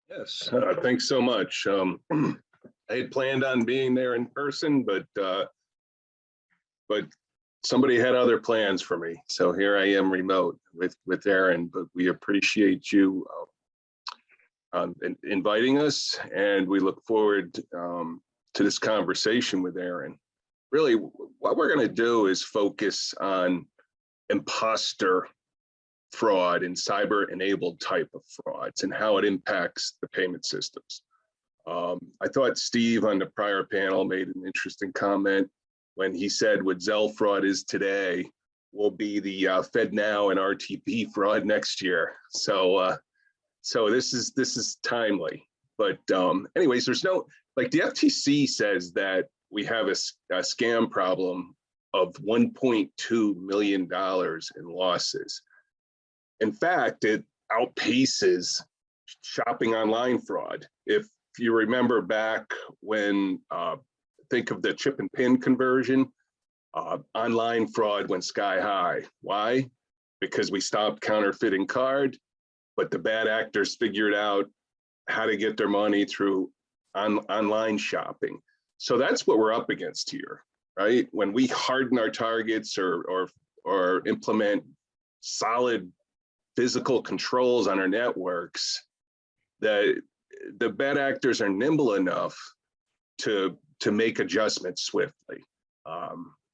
Yes, thanks so much. I had planned on being there in person, but somebody had other plans for me. So here I am remote with Aaron, but we appreciate you inviting us, and we look forward to this conversation with Aaron. Really, what we're going to do is focus on imposter fraud and cyber-enabled type of frauds and how it impacts the payment systems. I thought Steve on the prior panel made an interesting comment when he said what Zelle fraud is today will be the FedNow and RTP fraud next year. So this is timely. But anyways, there's no, like the FTC says that we have a scam problem of $1.2 million in losses. In fact, it outpaces shopping online fraud. If you remember back when, think of the chip and pin conversion, online fraud went sky high. Why? Because we stopped counterfeiting card, but the bad actors figured out how to get their money through online shopping. So that's what we're up against here, right? When we harden our targets or implement solid physical controls on our networks, the bad actors are nimble enough to make adjustments swiftly.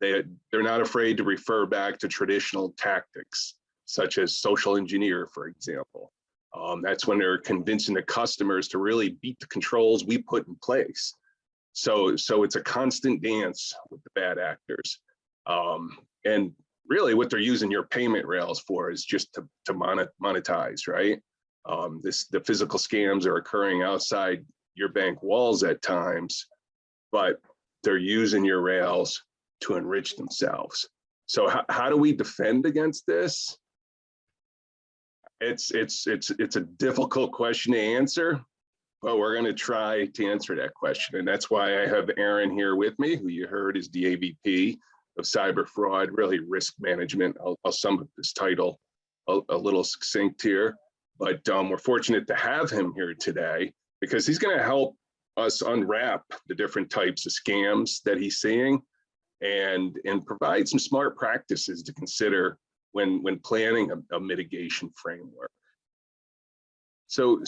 They're not afraid to refer back to traditional tactics, such as social engineer, for example. That's when they're convincing the customers to really beat the controls we put in place. So it's a constant dance with the bad actors. And really what they're using your payment rails for is just to monetize, right? The physical scams are occurring outside your bank walls at times, but they're using your rails to enrich themselves. So how do we defend against this? It's a difficult question to answer, but we're going to try to answer that question. And that's why I have Aaron here with me, who you heard is the AVP of cyber fraud, really risk management. I'll sum up this title a little succinct here, but we're fortunate to have him here today because he's going to help us unwrap the different types of scams that he's seeing and provide some smart practices to consider when planning a mitigation framework. So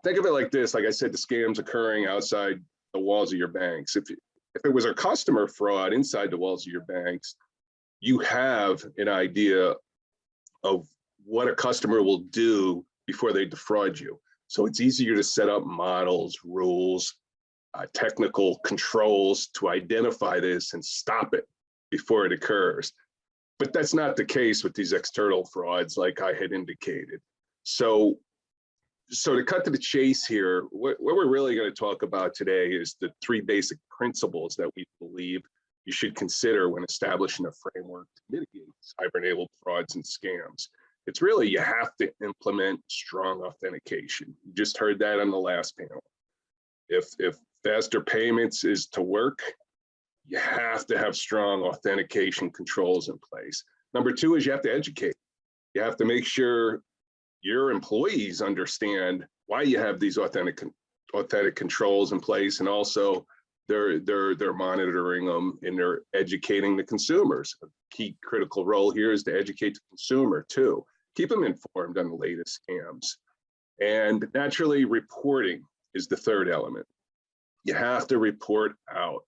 think of it like this. Like I said, the scams occurring outside the walls of your banks. If it was a customer fraud inside the walls of your banks, you have an idea of what a customer will do before they defraud you. So it's easier to set up models, rules, technical controls to identify this and stop it before it occurs. But that's not the case with these external frauds, like I had indicated. So to cut to the chase here, what we're really going to talk about today is the three basic principles that we believe you should consider when establishing a framework to mitigate cyber-enabled frauds and scams. It's really, you have to implement strong authentication. You just heard that on the last panel. If faster payments is to work, you have to have strong authentication controls in place. Number two is you have to educate. You have to make sure your employees understand why you have these authentic controls in place, and also they're monitoring them and they're educating the consumers. A key critical role here is to educate the consumer too. Keep them informed on the latest scams. And naturally, reporting is the third element. You have to report out.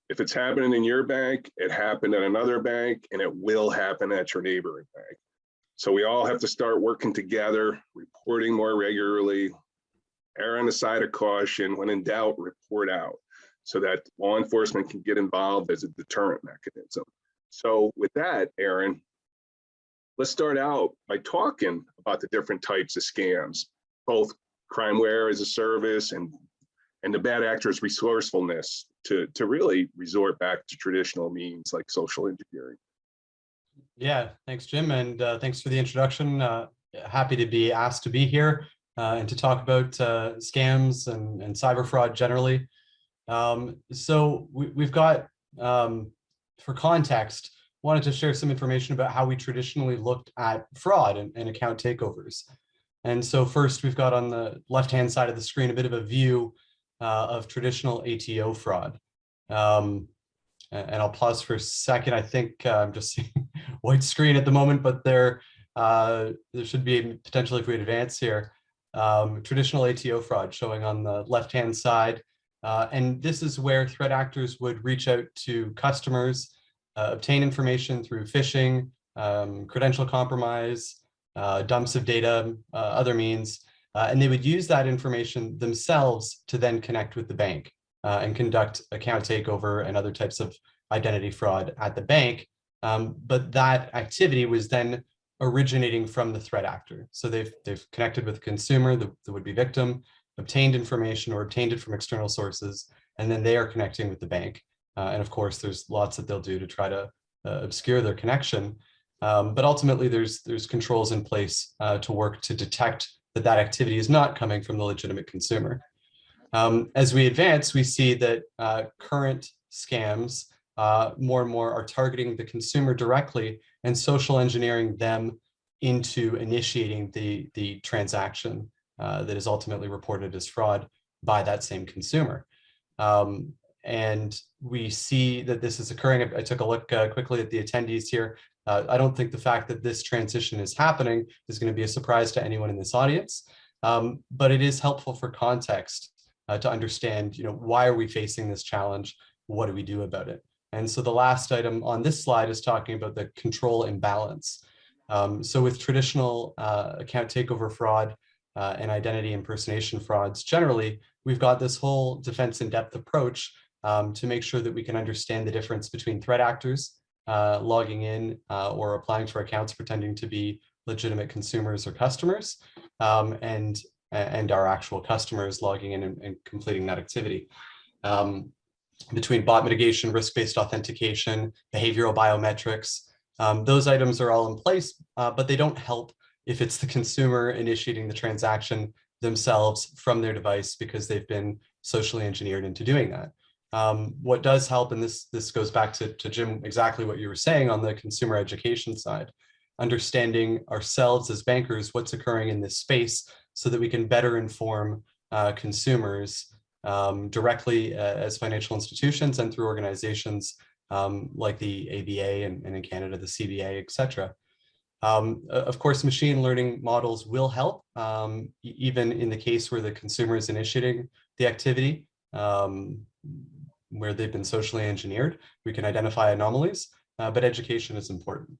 If it's happening in your bank, it happened at another bank, and it will happen at your neighboring bank. So we all have to start working together, reporting more regularly, err on the side of caution. When in doubt, report out so that law enforcement can get involved as a deterrent mechanism. So with that, Aaron, let's start out by talking about the different types of scams, both crimeware as a service and the bad actors' resourcefulness to really resort back to traditional means like social engineering. Yeah, thanks, Jim, and thanks for the introduction. Happy to be asked to be here and to talk about scams and cyber fraud generally. So we've got, for context, wanted to share some information about how we traditionally looked at fraud and account takeovers. And so first, we've got on the left-hand side of the screen a bit of a view of traditional ATO fraud. And I'll pause for a second. I think I'm just seeing white screen at the moment, but there should be potentially, if we advance here, traditional ATO fraud showing on the left-hand side. And this is where threat actors would reach out to customers, obtain information through phishing, credential compromise, dumps of data, other means, and they would use that information themselves to then connect with the bank and conduct account takeover and other types of identity fraud at the bank. But that activity was then originating from the threat actor. So they've connected with the consumer, the would-be victim, obtained information or obtained it from external sources, and then they are connecting with the bank. And of course, there's lots that they'll do to try to obscure their connection. But ultimately, there's controls in place to work to detect that activity is not coming from the legitimate consumer. As we advance, we see that current scams more and more are targeting the consumer directly and social engineering them into initiating the transaction that is ultimately reported as fraud by that same consumer. And we see that this is occurring. I took a look quickly at the attendees here. I don't think the fact that this transition is happening is going to be a surprise to anyone in this audience, but it is helpful for context to understand, why are we facing this challenge? What do we do about it? And so the last item on this slide is talking about the control imbalance. So with traditional account takeover fraud and identity impersonation frauds, generally, we've got this whole defense in depth approach to make sure that we can understand the difference between threat actors logging in or applying for accounts pretending to be legitimate consumers or customers, and our actual customers logging in and completing that activity. Between bot mitigation, risk-based authentication, behavioral biometrics, those items are all in place, but they don't help if it's the consumer initiating the transaction themselves from their device because they've been socially engineered into doing that. What does help, and this goes back to Jim, exactly what you were saying on the consumer education side, understanding ourselves as bankers, what's occurring in this space so that we can better inform consumers directly as financial institutions and through organizations like the ABA and in Canada, the CBA, et cetera. Of course, machine learning models will help, even in the case where the consumer is initiating the activity, where they've been socially engineered. We can identify anomalies, but education is important.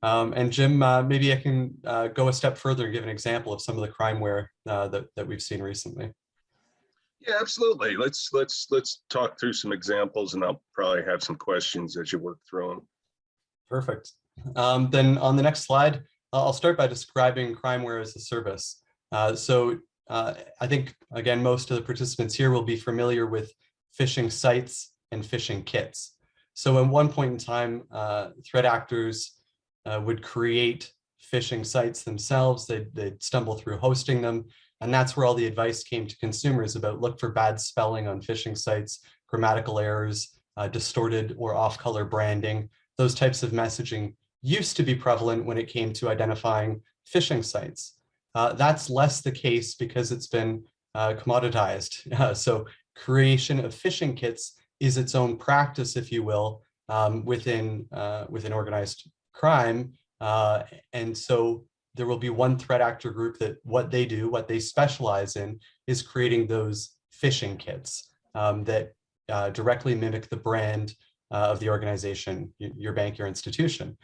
And Jim, maybe I can go a step further and give an example of some of the crimeware that we've seen recently. Yeah, absolutely. Let's talk through some examples, and I'll probably have some questions as you work through them. Perfect. Then on the next slide, I'll start by describing crimeware as a service. I think, again, most of the participants here will be familiar with phishing sites and phishing kits. So at one point in time, threat actors would create phishing sites themselves. They'd stumble through hosting them. And that's where all the advice came to consumers about look for bad spelling on phishing sites, grammatical errors, distorted or off-color branding. Those types of messaging used to be prevalent when it came to identifying phishing sites. That's less the case because it's been commoditized. So creation of phishing kits is its own practice, if you will, within organized crime. And so there will be one threat actor group that what they do, what they specialize in, is creating those phishing kits that directly mimic the brand of the organization, your bank, your institution.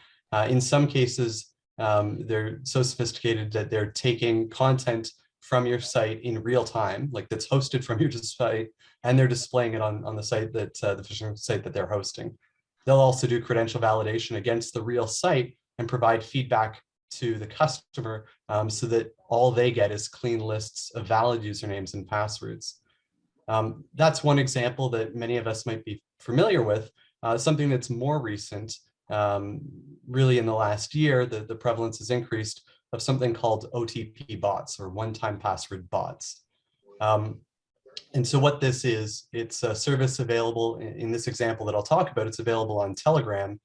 In some cases, they're so sophisticated that they're taking content from your site in real time, like that's hosted from your site, and they're displaying it on the site that the phishing site that they're hosting. They'll also do credential validation against the real site and provide feedback to the customer so that all they get is clean lists of valid usernames and passwords. That's one example that many of us might be familiar with. Something that's more recent, really in the last year, the prevalence has increased of something called OTP bots, or one-time password bots. And so what this is, it's a service available in this example that I'll talk about. It's available on Telegram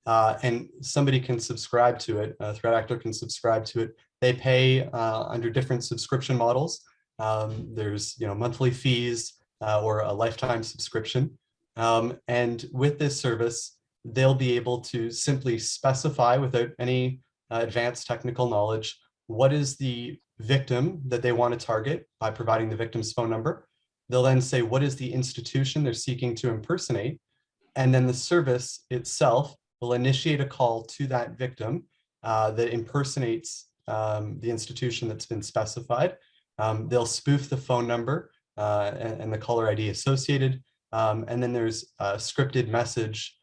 and somebody can subscribe to it. A threat actor can subscribe to it. They pay under different subscription models. There's monthly fees or a lifetime subscription. And with this service, they'll be able to simply specify without any advanced technical knowledge what is the victim that they want to target by providing the victim's phone number. They'll then say what is the institution they're seeking to impersonate, and then the service itself will initiate a call to that victim that impersonates the institution that's been specified. They'll spoof the phone number and the caller ID associated, and then there's a scripted message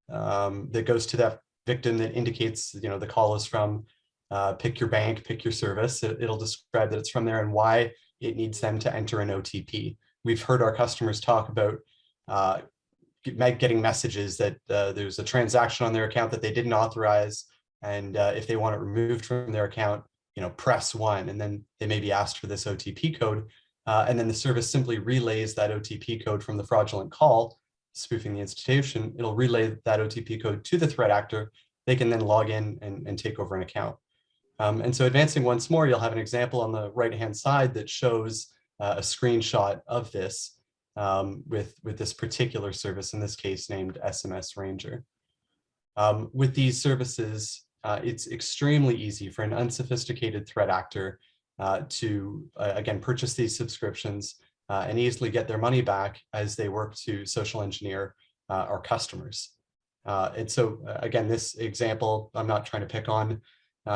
that goes to that victim that indicates the call is from pick your bank, pick your service. It'll describe that it's from there and why it needs them to enter an OTP. We've heard our customers talk about getting messages that there's a transaction on their account that they didn't authorize, and if they want it removed from their account, press 1, and then they may be asked for this OTP code, and then the service simply relays that OTP code from the fraudulent call, spoofing the institution. It'll relay that OTP code to the threat actor. They can then log in and take over an account. And so advancing once more, you'll have an example on the right-hand side that shows a screenshot of this with this particular service, in this case named SMS Ranger. With these services, it's extremely easy for an unsophisticated threat actor to, again, purchase these subscriptions and easily get their money back as they work to social engineer our customers. And so, again, this example, I'm not trying to pick on,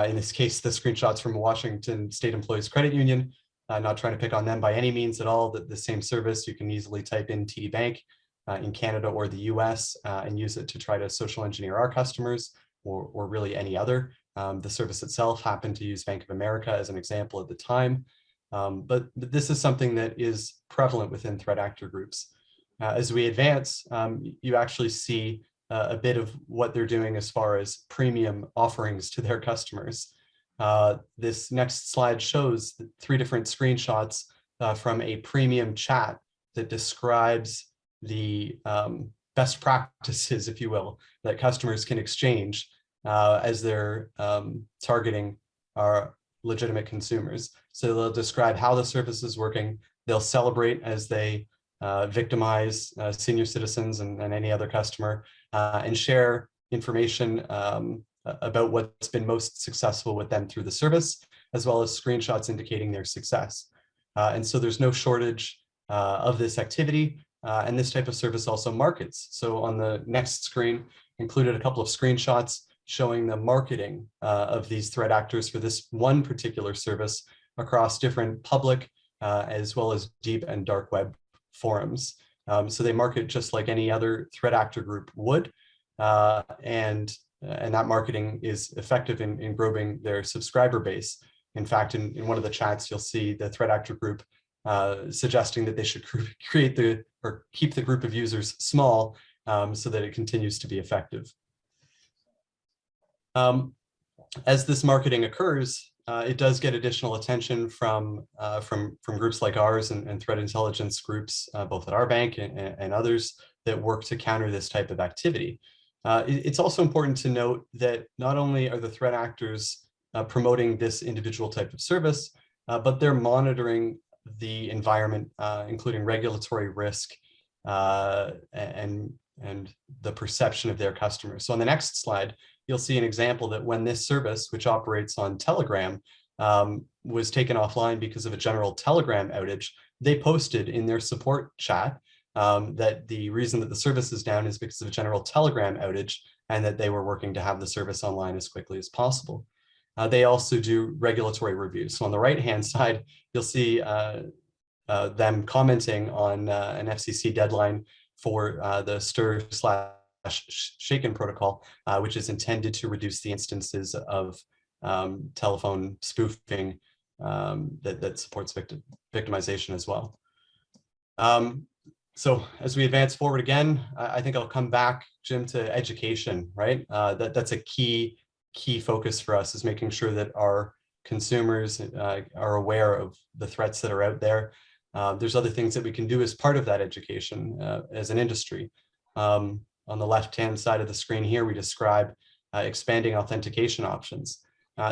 in this case, the screenshots from Washington State Employees Credit Union, not trying to pick on them by any means at all. The same service, you can easily type in TD Bank in Canada or the US and use it to try to social engineer our customers or really any other. The service itself happened to use Bank of America as an example at the time. But this is something that is prevalent within threat actor groups. As we advance, you actually see a bit of what they're doing as far as premium offerings to their customers. This next slide shows 3 different screenshots from a premium chat that describes the best practices, if you will, that customers can exchange as they're targeting our legitimate consumers. So they'll describe how the service is working. They'll celebrate as they victimize senior citizens and any other customer and share information about what's been most successful with them through the service, as well as screenshots indicating their success. And so there's no shortage of this activity, and this type of service also markets. So on the next screen, included a couple of screenshots showing the marketing of these threat actors for this one particular service across different public as well as deep and dark web forums. So they market just like any other threat actor group would, and that marketing is effective in growing their subscriber base. In fact, in one of the chats, you'll see the threat actor group suggesting that they should keep the group of users small so that it continues to be effective. As this marketing occurs, it does get additional attention from groups like ours and threat intelligence groups, both at our bank and others that work to counter this type of activity. It's also important to note that not only are the threat actors promoting this individual type of service, but they're monitoring the environment, including regulatory risk and the perception of their customers. So on the next slide, you'll see an example that when this service, which operates on Telegram, was taken offline because of a general Telegram outage, they posted in their support chat that the reason that the service is down is because of a general Telegram outage and that they were working to have the service online as quickly as possible. They also do regulatory reviews. So on the right-hand side, you'll see them commenting on an FCC deadline for the stir/shaken protocol, which is intended to reduce the instances of telephone spoofing that supports victimization as well. So as we advance forward again, I think I'll come back, Jim, to education, right? That's a key focus for us, is making sure that our consumers are aware of the threats that are out there. There's other things that we can do as part of that education as an industry. on the left-hand side of the screen here, we describe expanding authentication options.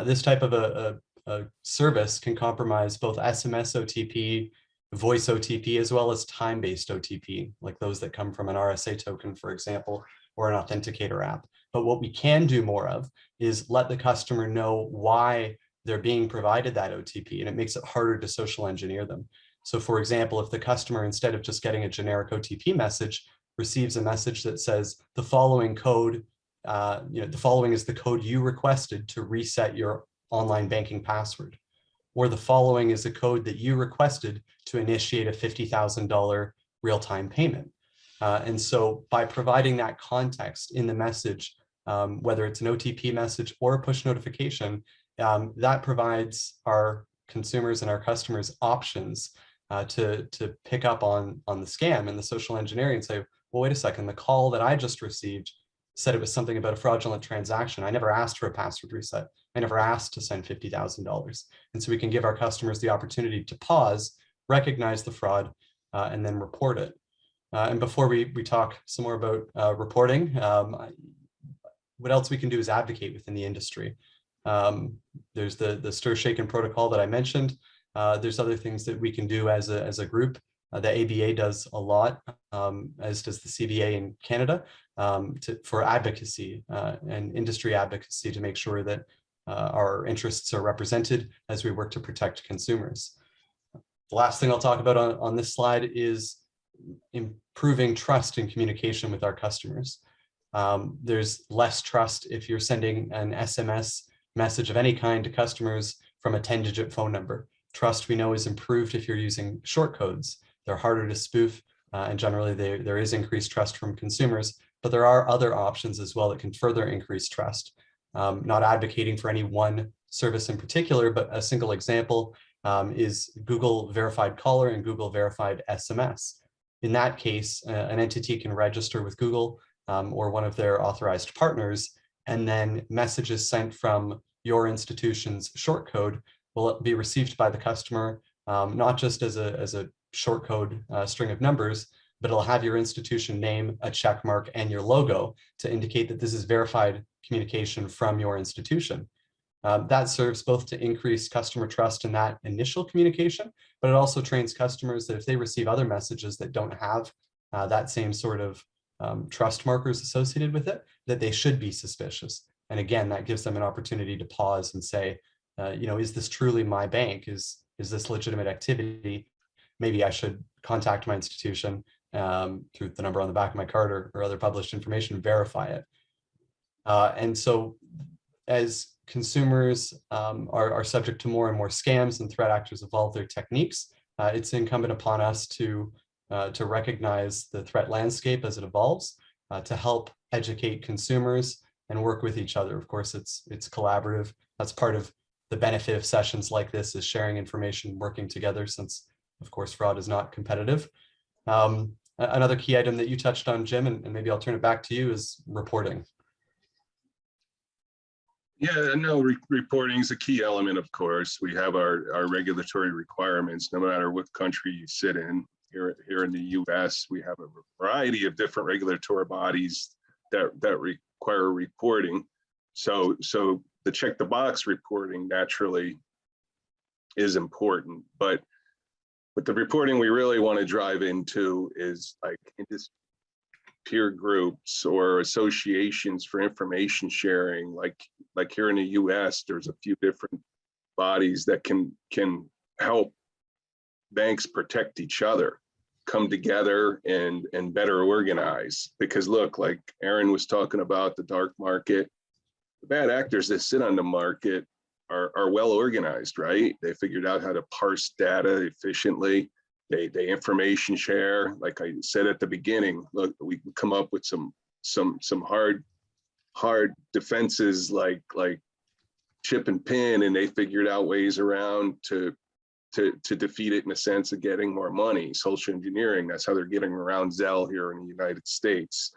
This type of a service can compromise both SMS OTP, voice OTP, as well as time-based OTP, like those that come from an RSA token, for example, or an authenticator app. But what we can do more of is let the customer know why they're being provided that OTP, and it makes it harder to social engineer them. So for example, if the customer, instead of just getting a generic OTP message, receives a message that says the following code, the following is the code you requested to reset your online banking password, or the following is a code that you requested to initiate a $50,000 real-time payment. And so by providing that context in the message, whether it's an OTP message or a push notification, that provides our consumers and our customers options to pick up on the scam and the social engineering and say, well, wait a second, the call that I just received said it was something about a fraudulent transaction. I never asked for a password reset. I never asked to send $50,000. And so we can give our customers the opportunity to pause, recognize the fraud, and then report it. And before we talk some more about reporting, what else we can do is advocate within the industry. There's the stir, shake, and protocol that I mentioned. There's other things that we can do as a group. The ABA does a lot, as does the CBA in Canada, for advocacy and industry advocacy to make sure that our interests are represented as we work to protect consumers. The last thing I'll talk about on this slide is improving trust and communication with our customers. There's less trust if you're sending an SMS message of any kind to customers from a 10-digit phone number. Trust, we know, is improved if you're using short codes. They're harder to spoof, and generally there is increased trust from consumers, but there are other options as well that can further increase trust. Not advocating for any one service in particular, but a single example is Google Verified Caller and Google Verified SMS. In that case, an entity can register with Google or one of their authorized partners, and then messages sent from your institution's short code will be received by the customer, not just as a short code string of numbers, but it'll have your institution name, a check mark, and your logo to indicate that this is verified communication from your institution. That serves both to increase customer trust in that initial communication, but it also trains customers that if they receive other messages that don't have that same sort of trust markers associated with it, that they should be suspicious. And again, that gives them an opportunity to pause and say, is this truly my bank? Is this legitimate activity? Maybe I should contact my institution through the number on the back of my card or other published information, verify it. And so as consumers are subject to more and more scams and threat actors evolve their techniques, it's incumbent upon us to recognize the threat landscape as it evolves, to help educate consumers and work with each other. Of course, it's collaborative. That's part of the benefit of sessions like this, is sharing information, working together, since of course fraud is not competitive. Another key item that you touched on, Jim, and maybe I'll turn it back to you, is reporting. Yeah, no, reporting is a key element, of course. We have our regulatory requirements, no matter what country you sit in. Here in the US, we have a variety of different regulatory bodies that require reporting. So the check the box reporting naturally is important, but the reporting we really want to drive into is like peer groups or associations for information sharing. Like here in the US, there's a few different bodies that can help banks protect each other, come together and better organize. Because look, like Aaron was talking about the dark market, the bad actors that sit on the market are well organized, right? They figured out how to parse data efficiently. They information share. Like I said at the beginning, look, we come up with some hard defenses like chip and pin, and they figured out ways around to defeat it in a sense of getting more money. Social engineering, that's how they're getting around Zelle here in the United States.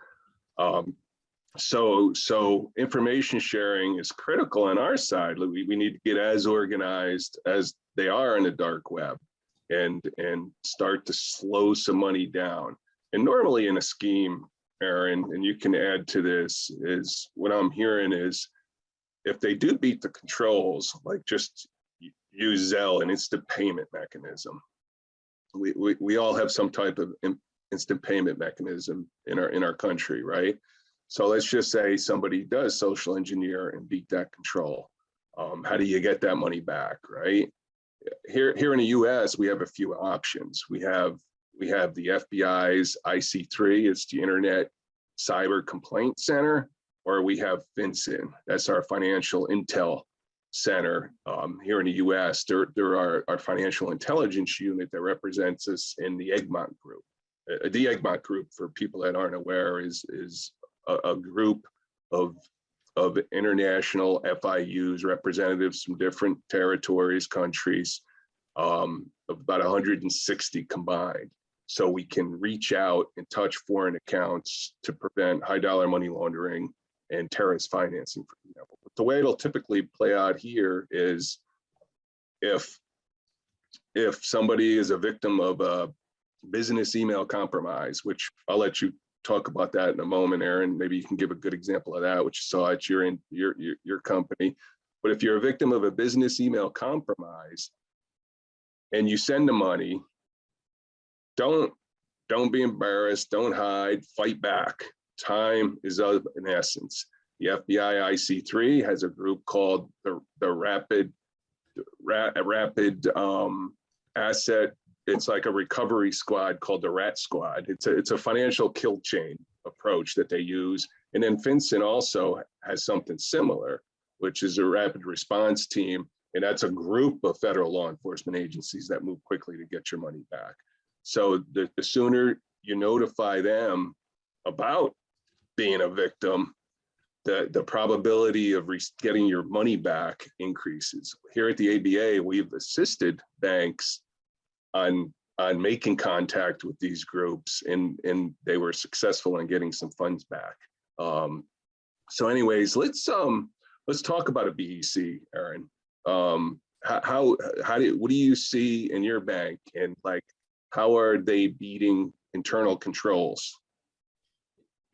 So information sharing is critical on our side. We need to get as organized as they are in the dark web and start to slow some money down. And normally in a scheme, Aaron, and you can add to this, is what I'm hearing is if they do beat the controls, like just use Zelle and instant payment mechanism. We all have some type of instant payment mechanism in our country, right? So let's just say somebody does social engineer and beat that control. How do you get that money back, right? Here in the U.S., we have a few options. We have the FBI's IC3, it's the Internet Cyber Complaint Center, or we have FinCEN, that's our financial intel center here in the U.S. There are our financial intelligence unit that represents us in the Egmont group. The Egmont group, for people that aren't aware, is a group of international FIUs, representatives from different territories, countries, of about 160 combined. So we can reach out and touch foreign accounts to prevent high dollar money laundering and terrorist financing, for example. But the way it'll typically play out here is if somebody is a victim of a business email compromise, which I'll let you talk about that in a moment, Aaron. Maybe you can give a good example of that, which you saw at your company. But if you're a victim of a business email compromise and you send the money, don't be embarrassed, don't hide, fight back. Time is of an essence. The FBI IC3 has a group called the Rapid Asset. It's like a recovery squad called the RAT Squad. It's a financial kill chain approach that they use. And then FinCEN also has something similar, which is a rapid response team. And that's a group of federal law enforcement agencies that move quickly to get your money back. So the sooner you notify them about being a victim, the probability of getting your money back increases. Here at the ABA, we've assisted banks on making contact with these groups, and they were successful in getting some funds back. So anyways, let's talk about a BEC, Aaron. What do you see in your bank, and like, how are they beating internal controls?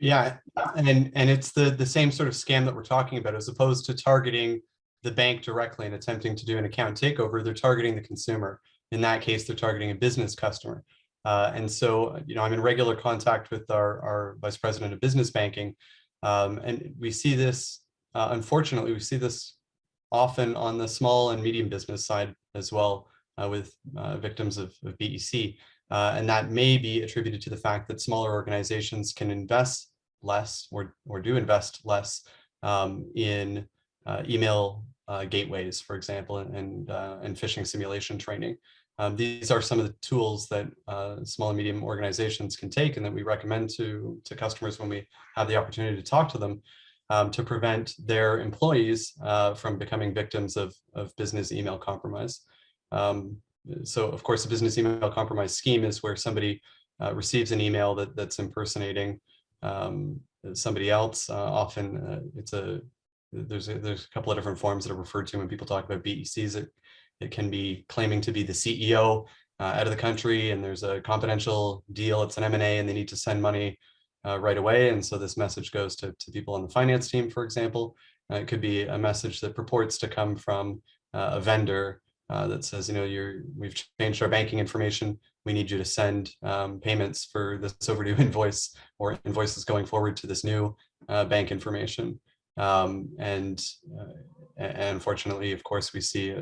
Yeah, and it's the same sort of scam that we're talking about, as opposed to targeting the bank directly and attempting to do an account takeover. They're targeting the consumer. In that case, they're targeting a business customer. And so, I'm in regular contact with our vice president of business banking. And we see this, unfortunately, we see this often on the small and medium business side as well, with victims of BEC. And that may be attributed to the fact that smaller organizations can invest less or do invest less in email gateways, for example, and phishing simulation training. These are some of the tools that small and medium organizations can take, and that we recommend to customers when we have the opportunity to talk to them, to prevent their employees from becoming victims of business email compromise. So of course, the business email compromise scheme is where somebody receives an email that's impersonating somebody else. Often there's a couple of different forms that are referred to when people talk about BECs. It can be claiming to be the CEO out of the country, and there's a confidential deal. It's an M&A, and they need to send money right away. And so this message goes to people on the finance team, for example. It could be a message that purports to come from a vendor that says, we've changed our banking information. We need you to send payments for this overdue invoice or invoices going forward to this new bank information. And unfortunately, of course, we see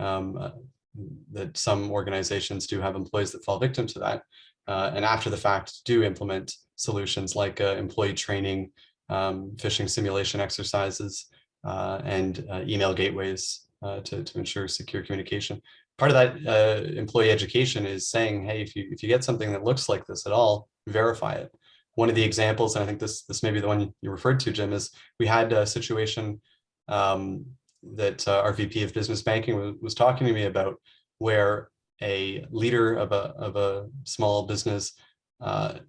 that some organizations do have employees that fall victim to that, and after the fact do implement solutions like employee training, phishing simulation exercises, and email gateways to ensure secure communication. Part of that employee education is saying, hey, if you get something that looks like this at all, verify it. One of the examples, and I think this may be the one you referred to, Jim, is we had a situation that our VP of business banking was talking to me about, where a leader of a small business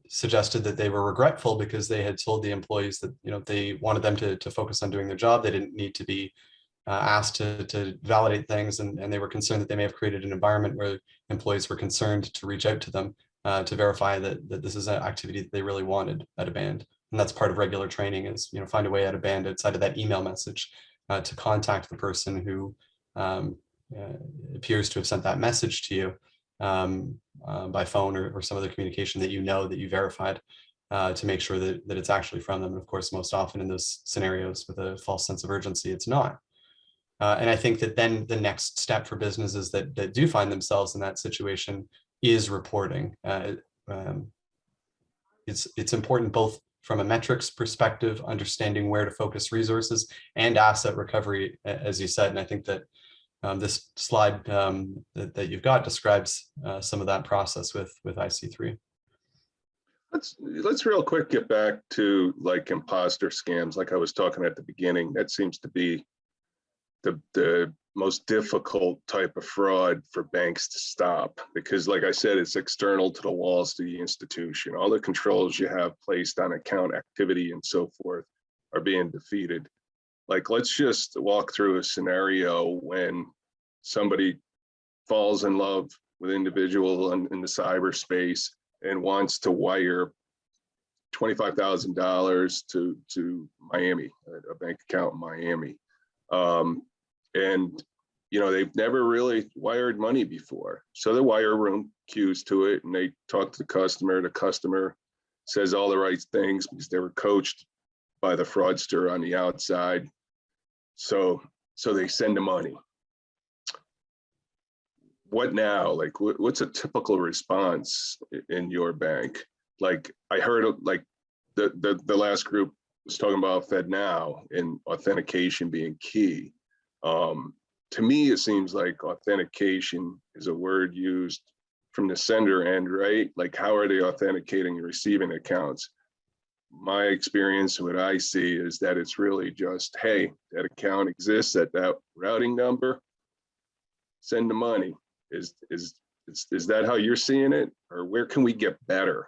suggested that they were regretful because they had told the employees that they wanted them to focus on doing their job. They didn't need to be asked to validate things, and they were concerned that they may have created an environment where employees were concerned to reach out to them to verify that this is an activity that they really wanted at a band. And that's part of regular training is, find a way at a band outside of that email message to contact the person who appears to have sent that message to you by phone or some other communication that that you verified to make sure that it's actually from them. And of course, most often in those scenarios with a false sense of urgency, it's not. And I think that then the next step for businesses that do find themselves in that situation is reporting. It's important both from a metrics perspective, understanding where to focus resources, and asset recovery, as you said. And I think that this slide that you've got describes some of that process with IC3. Let's real quick get back to like imposter scams, like I was talking at the beginning. That seems to be the most difficult type of fraud for banks to stop, because like I said, it's external to the walls to the institution. All the controls you have placed on account activity and so forth are being defeated. Like, let's just walk through a scenario when somebody falls in love with an individual in the cyberspace and wants to wire $25,000 to Miami, a bank account in Miami. And they've never really wired money before. So the wire room cues to it and they talk to the customer. The customer says all the right things because they were coached by the fraudster on the outside. So they send the money. What now? Like, what's a typical response in your bank? Like, I heard like the last group was talking about FedNow and authentication being key. To me, it seems like authentication is a word used from the sender end, right? Like, how are they authenticating and receiving accounts? My experience, what I see is that it's really just, hey, that account exists at that routing number, send the money. Is that how you're seeing it? Or where can we get better?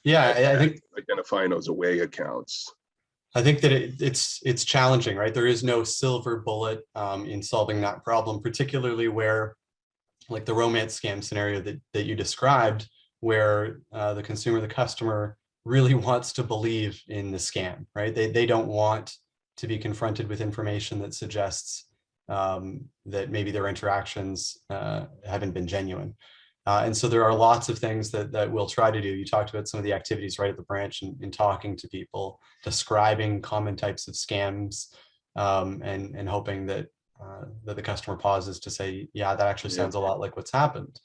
Yeah, I think identifying those away accounts. I think that it's challenging, right? There is no silver bullet in solving that problem, particularly where, like the romance scam scenario that you described, where the customer really wants to believe in the scam, right? They don't want to be confronted with information that suggests that maybe their interactions haven't been genuine. And so there are lots of things that we'll try to do. You talked about some of the activities right at the branch in talking to people, describing common types of scams, and hoping that the customer pauses to say, yeah, that actually sounds a lot like what's happened.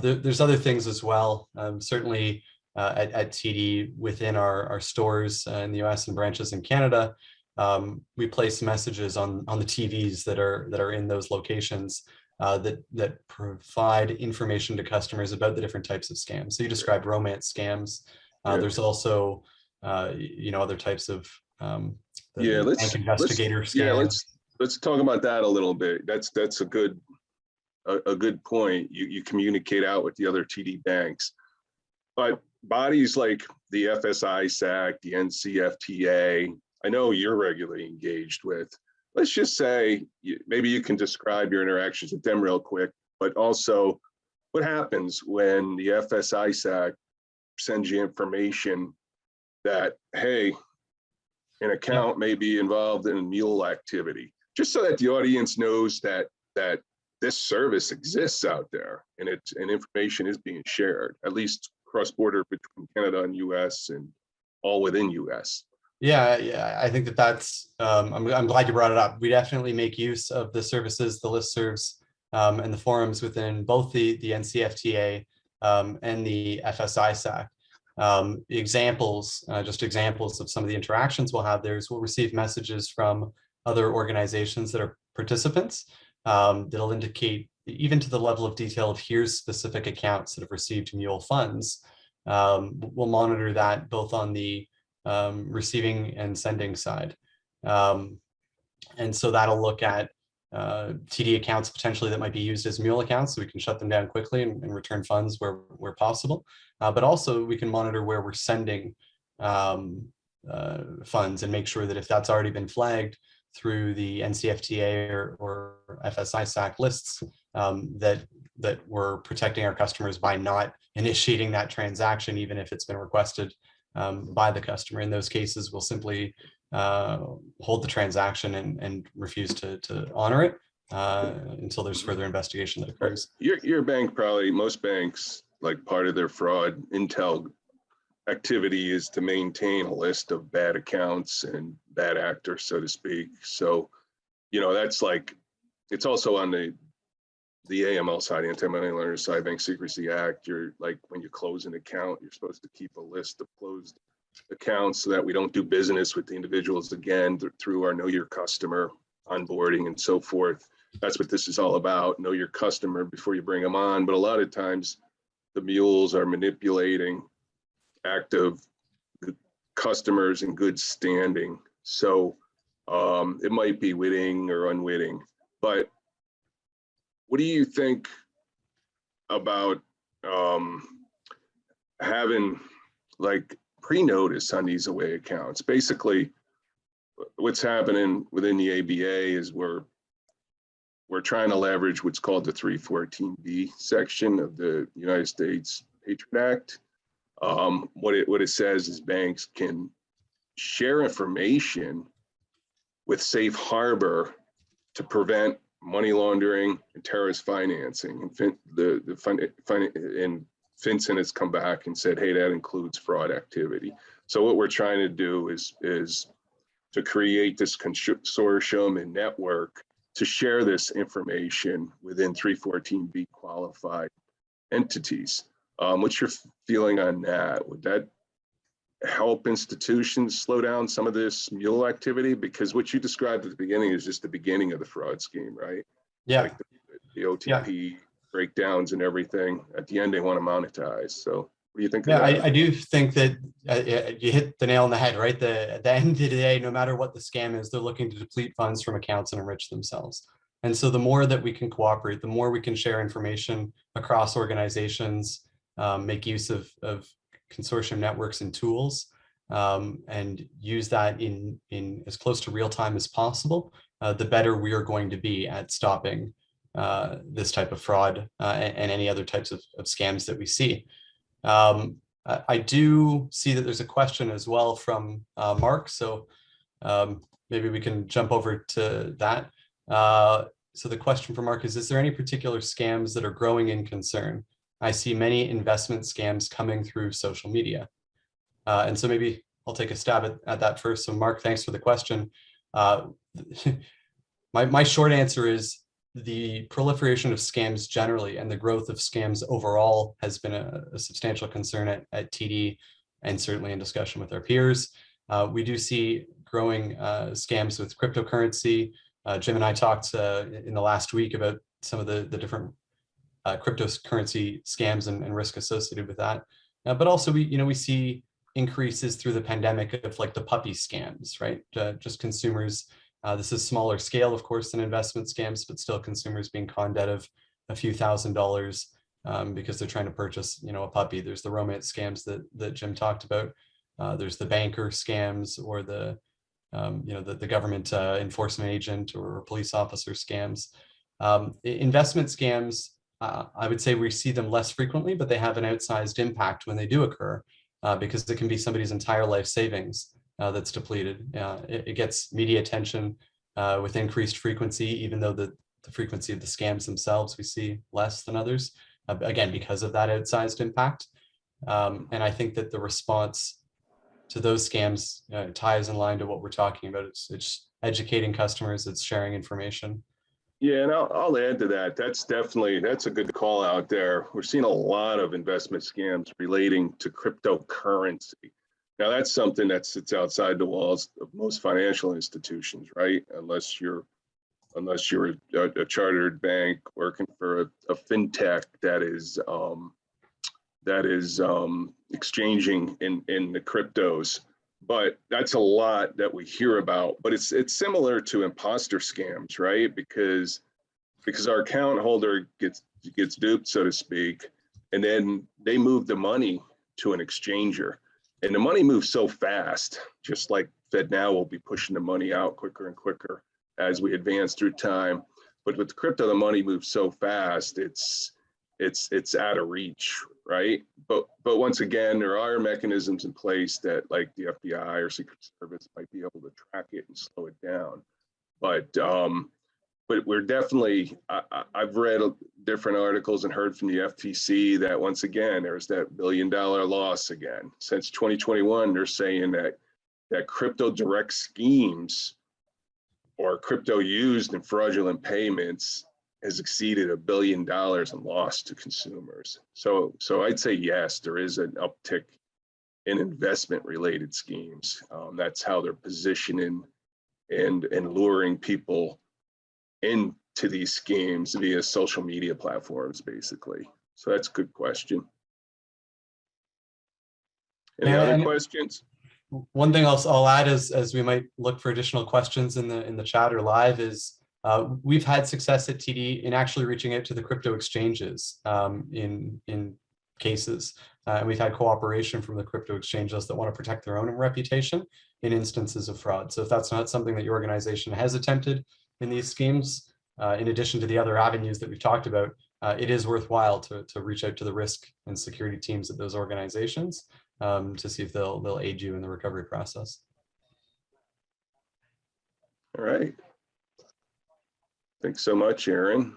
There's other things as well. Certainly at TD within our stores in the US and branches in Canada, we place messages on the TVs that are in those locations that provide information to customers about the different types of scams. So you described romance scams. There's also other types of bank investigator scams. Let's talk about that a little bit. That's a good point. You communicate out with the other TD banks, but bodies like the FSI-SAC, the NCFTA, I know you're regularly engaged with. Let's just say, maybe you can describe your interactions with them real quick, but also what happens when the FSI-SAC sends you information that, hey, an account may be involved in mule activity, just so that the audience knows that this service exists out there and information is being shared, at least cross-border between Canada and US and all within US. Yeah, I think that's, I'm glad you brought it up. We definitely make use of the services, the listservs, and the forums within both the NCFTA and the FSI-SAC. Examples of some of the interactions we'll have there is we'll receive messages from other organizations that are participants that'll indicate, even to the level of detail of here's specific accounts that have received mule funds. We'll monitor that both on the receiving and sending side. And so that'll look at TD accounts potentially that might be used as mule accounts, so we can shut them down quickly and return funds where possible. But also we can monitor where we're sending funds and make sure that if that's already been flagged through the NCFTA or FSI-SAC lists, that that we're protecting our customers by not initiating that transaction, even if it's been requested by the customer. In those cases, we'll simply hold the transaction and refuse to honor it until there's further investigation that occurs. Your bank, probably most banks, like part of their fraud intel activity is to maintain a list of bad accounts and bad actors, so to speak. So, that's like, it's also on the AML side, Anti-Money Laundering side, Bank Secrecy Act. You're like, when you close an account, you're supposed to keep a list of closed accounts so that we don't do business with the individuals again through our Know Your Customer onboarding and so forth. That's what this is all about. Know your customer before you bring them on. But a lot of times the mules are manipulating active customers in good standing. So it might be witting or unwitting. But what do you think about having like pre-notice on these away accounts? Basically, what's happening within the ABA is we're trying to leverage what's called the 314B section of the United States Patriot Act. What it says is banks can share information with safe harbor to prevent money laundering and terrorist financing. And FinCEN has come back and said, hey, that includes fraud activity. So what we're trying to do is to create this consortium and network to share this information within 314B qualified entities. What's your feeling on that? Would that help institutions slow down some of this mule activity? Because what you described at the beginning is just the beginning of the fraud scheme, right? Yeah. Like the OTP breakdowns and everything. At the end, they want to monetize. So what do you think? Yeah, I do think that you hit the nail on the head, right? At the end of the day, no matter what the scam is, they're looking to deplete funds from accounts and enrich themselves. And so the more that we can cooperate, the more we can share information across organizations, make use of consortium networks and tools, and use that in as close to real time as possible, the better we are going to be at stopping this type of fraud and any other types of scams that we see. I do see that there's a question as well from Mark, so maybe we can jump over to that. So the question from Mark is there any particular scams that are growing in concern? I see many investment scams coming through social media. And so maybe I'll take a stab at that first. So Mark, thanks for the question. My short answer is the proliferation of scams generally and the growth of scams overall has been a substantial concern at TD and certainly in discussion with our peers. We do see growing scams with cryptocurrency. Jim and I talked in the last week about some of the different cryptocurrency scams and risk associated with that. But also we see increases through the pandemic of like the puppy scams, right? Just consumers. This is smaller scale, of course, than investment scams, but still consumers being conned out of a few $1,000s because they're trying to purchase, a puppy. There's the romance scams that Jim talked about. There's the banker scams or the government enforcement agent or police officer scams. Investment scams, I would say we see them less frequently, but they have an outsized impact when they do occur because it can be somebody's entire life savings that's depleted. It gets media attention with increased frequency, even though the frequency of the scams themselves we see less than others, again, because of that outsized impact. And I think that the response to those scams ties in line to what we're talking about. It's educating customers, it's sharing information. Yeah, and I'll add to that. That's a good call out there. We're seeing a lot of investment scams relating to cryptocurrency. Now that's something that sits outside the walls of most financial institutions, right? Unless you're a chartered bank working for a fintech that is exchanging in the cryptos. But that's a lot that we hear about. But it's similar to imposter scams, right? Because our account holder gets duped, so to speak, and then they move the money to an exchanger. And the money moves so fast, just like FedNow will be pushing the money out quicker and quicker as we advance through time. But with crypto, the money moves so fast, it's it's out of reach, right? But once again, there are mechanisms in place that, like the FBI or Secret Service, might be able to track it and slow it down. But we're definitely, I've read different articles and heard from the FTC that once again, there's that $1 billion loss again. Since 2021, they're saying that crypto direct schemes or crypto used in fraudulent payments has exceeded $1 billion in loss to consumers. So I'd say yes, there is an uptick in investment related schemes. That's how they're positioning and luring people into these schemes via social media platforms, basically. So that's a good question. Any other questions? One thing I'll add is, as we might look for additional questions in the chat or live, is we've had success at TD in actually reaching out to the crypto exchanges in cases. And we've had cooperation from the crypto exchanges that want to protect their own reputation in instances of fraud. So if that's not something that your organization has attempted in these schemes, in addition to the other avenues that we've talked about, it is worthwhile to reach out to the risk and security teams at those organizations to see if they'll aid you in the recovery process. All right. Thanks so much, Aaron.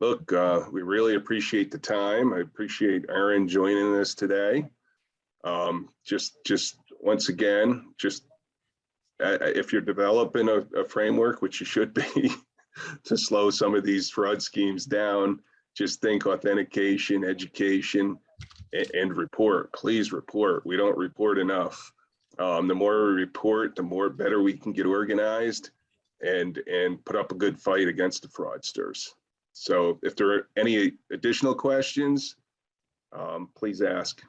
Look, we really appreciate the time. I appreciate Aaron joining us today. Just once again, if you're developing a framework, which you should be, to slow some of these fraud schemes down, just think authentication, education, and report. Please report. We don't report enough. The more we report, the more better we can get organized and put up a good fight against the fraudsters. So if there are any additional questions, please ask.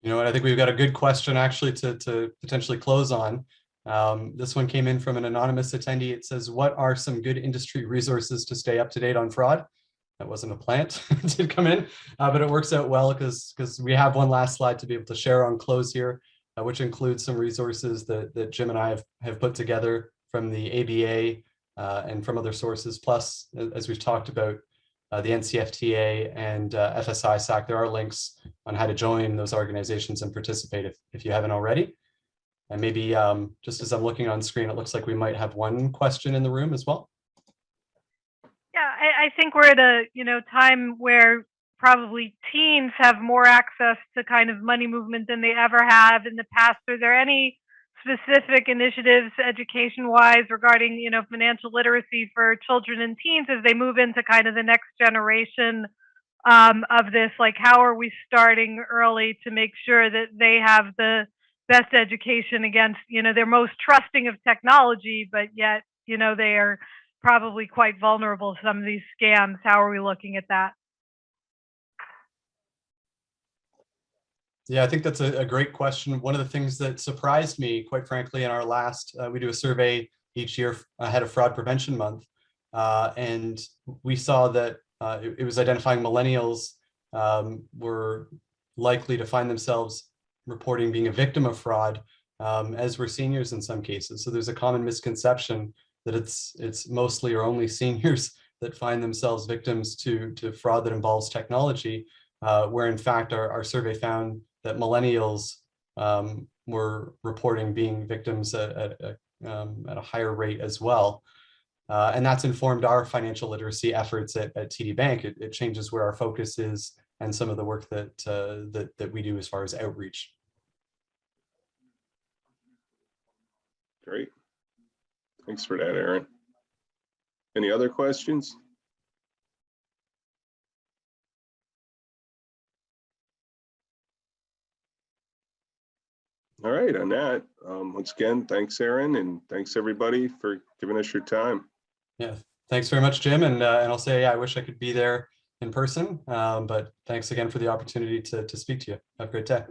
You know what, I think we've got a good question actually to potentially close on. This one came in from an anonymous attendee. It says, what are some good industry resources to stay up to date on fraud? That wasn't a plant, it did come in, but it works out well because we have one last slide to be able to share on close here, which includes some resources that Jim and I have put together from the ABA and from other sources. Plus, as we've talked about, the NCFTA and FSI-SAC, there are links on how to join those organizations and participate if you haven't already. And maybe just as I'm looking on screen, it looks like we might have one question in the room as well. Yeah, I think we're at a time where probably teens have more access to kind of money movement than they ever have in the past. Are there any specific initiatives education-wise regarding financial literacy for children and teens as they move into kind of the next generation of this? Like, how are we starting early to make sure that they have the best education against they're most trusting of technology, but yet they are probably quite vulnerable to some of these scams? How are we looking at that? Yeah, I think that's a great question. One of the things that surprised me, quite frankly, in our last, we do a survey each year ahead of Fraud Prevention Month, and we saw that it was identifying millennials were likely to find themselves reporting being a victim of fraud, as were seniors in some cases. So there's a common misconception that it's mostly or only seniors that find themselves victims to fraud that involves technology, where in fact our survey found that millennials were reporting being victims at a higher rate as well. And that's informed our financial literacy efforts at TD Bank. It changes where our focus is and some of the work that we do as far as outreach. Great. Thanks for that, Aaron. Any other questions? All right, on that, once again, thanks, Aaron, and thanks everybody for giving us your time. Yeah, thanks very much, Jim. And I'll say, yeah, I wish I could be there in person, but thanks again for the opportunity to speak to you. Have a great day.